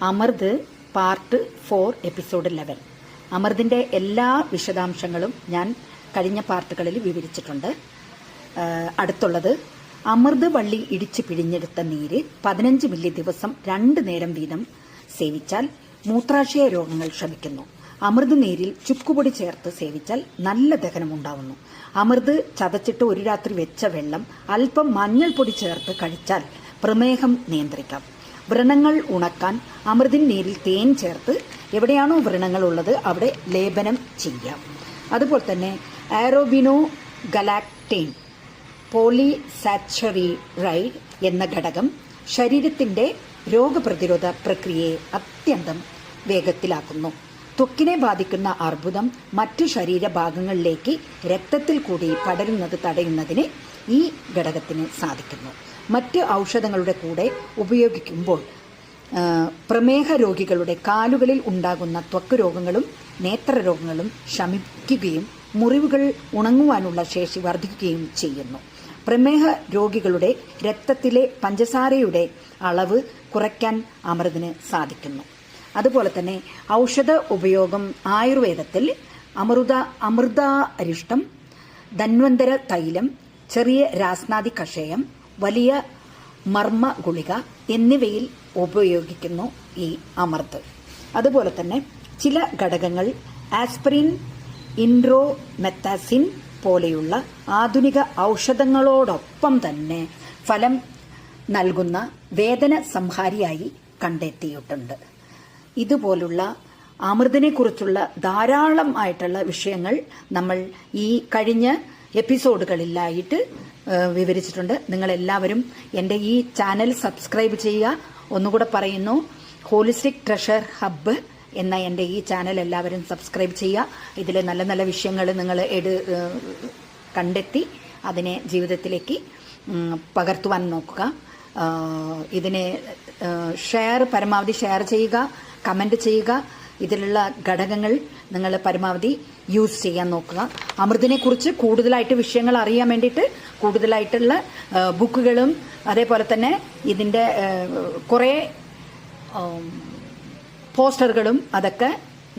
അമൃത് part 4 episode 11. അമൃതിൻ്റെ എല്ലാ വിശദാംശങ്ങളും ഞാൻ കഴിഞ്ഞ പാർട്ടുകളിൽ വിവരിച്ചിട്ടുണ്ട്. അടുത്തുള്ളത് അമൃത് വള്ളി ഇടിച്ച് പിഴിഞ്ഞെടുത്ത നീര് 15 മില്ലി ദിവസം 2 നേരം വീതം സേവിച്ചാൽ മൂത്രാശയ രോഗങ്ങൾ ശമിക്കുന്നു. അമൃത് നീരിൽ ചുക്കുപൊടി ചേർത്ത് സേവിച്ചാൽ നല്ല ദഹനം ഉണ്ടാവുന്നു. അമൃത് ചതച്ചിട്ട് ഒരു രാത്രി വെച്ച വെള്ളം അല്പം മഞ്ഞൾപ്പൊടി ചേർത്ത് കഴിച്ചാൽ പ്രമേഹം നിയന്ത്രിക്കാം. വ്രണങ്ങൾ ഉണക്കാൻ അമൃതിൻ നീരിൽ തേൻ ചേർത്ത് എവിടെയാണോ വ്രണങ്ങൾ ഉള്ളത് അവിടെ ലേപനം ചെയ്യാം. അതുപോലെ തന്നെ ആരോബിനോ ഗലാക്ടേൻ പോളിസാച്ചറൈഡ് എന്ന ഘടകം ശരീരത്തിൻ്റെ രോഗപ്രതിരോധ പ്രക്രിയയെ അത്യന്തം വേഗത്തിലാക്കുന്നു. ത്വക്കിനെ ബാധിക്കുന്ന അർബുദം മറ്റ് ശരീരഭാഗങ്ങളിലേക്ക് രക്തത്തിൽ കൂടി പടരുന്നത് തടയുന്നതിന് ഈ ഘടകത്തിന് സാധിക്കുന്നു. മറ്റ് ഔഷധങ്ങളുടെ കൂടെ ഉപയോഗിക്കുമ്പോൾ പ്രമേഹ രോഗികളുടെ കാലുകളിൽ ഉണ്ടാകുന്ന ത്വക്ക് രോഗങ്ങളും നേത്രരോഗങ്ങളും ശമിക്കുകയും മുറിവുകൾ ഉണങ്ങുവാനുള്ള ശേഷി വർദ്ധിക്കുകയും ചെയ്യുന്നു. പ്രമേഹ രോഗികളുടെ രക്തത്തിലെ പഞ്ചസാരയുടെ അളവ് കുറയ്ക്കാൻ അമൃതിന് സാധിക്കുന്നു. അതുപോലെ തന്നെ ഔഷധ ഉപയോഗം ആയുർവേദത്തിൽ അമൃതാരിഷ്ടം, ധന്വന്തര തൈലം, ചെറിയ രാസ്നാദി കഷയം, വലിയ മർമ്മ ഗുളിക എന്നിവയിൽ ഉപയോഗിക്കുന്നു ഈ അമൃത്. അതുപോലെ തന്നെ ചില ഘടകങ്ങൾ ആസ്പിരിൻ, ഇൻഡ്രോമെത്താസിൻ പോലെയുള്ള ആധുനിക ഔഷധങ്ങളോടൊപ്പം തന്നെ ഫലം നൽകുന്ന വേദന സംഹാരിയായി കണ്ടെത്തിയിട്ടുണ്ട്. ഇതുപോലുള്ള അമൃതിനെക്കുറിച്ചുള്ള ധാരാളം ആയിട്ടുള്ള വിഷയങ്ങൾ നമ്മൾ ഈ കഴിഞ്ഞ എപ്പിസോഡുകളിലായിട്ട് വിവരിച്ചിട്ടുണ്ട്. നിങ്ങളെല്ലാവരും എൻ്റെ ഈ ചാനൽ സബ്സ്ക്രൈബ് ചെയ്യുക. ഒന്നുകൂടെ പറയുന്നു, ഹോളിസ്റ്റിക് ട്രഷർ ഹബ്ബ് എന്ന എൻ്റെ ഈ ചാനൽ എല്ലാവരും സബ്സ്ക്രൈബ് ചെയ്യുക. ഇതിൽ നല്ല നല്ല വിഷയങ്ങൾ നിങ്ങൾ കണ്ടെത്തി അതിനെ ജീവിതത്തിലേക്ക് പകർത്തുവാൻ നോക്കുക. ഇതിനെ പരമാവധി ഷെയർ ചെയ്യുക, കമൻറ്റ് ചെയ്യുക. ഇതിലുള്ള ഘടകങ്ങൾ നിങ്ങൾ പരമാവധി യൂസ് ചെയ്യാൻ നോക്കുക. അമൃതിനെക്കുറിച്ച് കൂടുതലായിട്ട് വിഷയങ്ങൾ അറിയാൻ വേണ്ടിയിട്ട് കൂടുതലായിട്ടുള്ള ബുക്കുകളും അതേപോലെ തന്നെ ഇതിൻ്റെ കുറേ പോസ്റ്ററുകളും അതൊക്കെ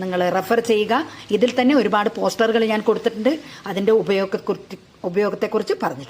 നിങ്ങൾ റെഫർ ചെയ്യുക. ഇതിൽ തന്നെ ഒരുപാട് പോസ്റ്ററുകൾ ഞാൻ കൊടുത്തിട്ടുണ്ട്, അതിൻ്റെ ഉപയോഗത്തെക്കുറിച്ച് പറഞ്ഞിട്ടുണ്ട്.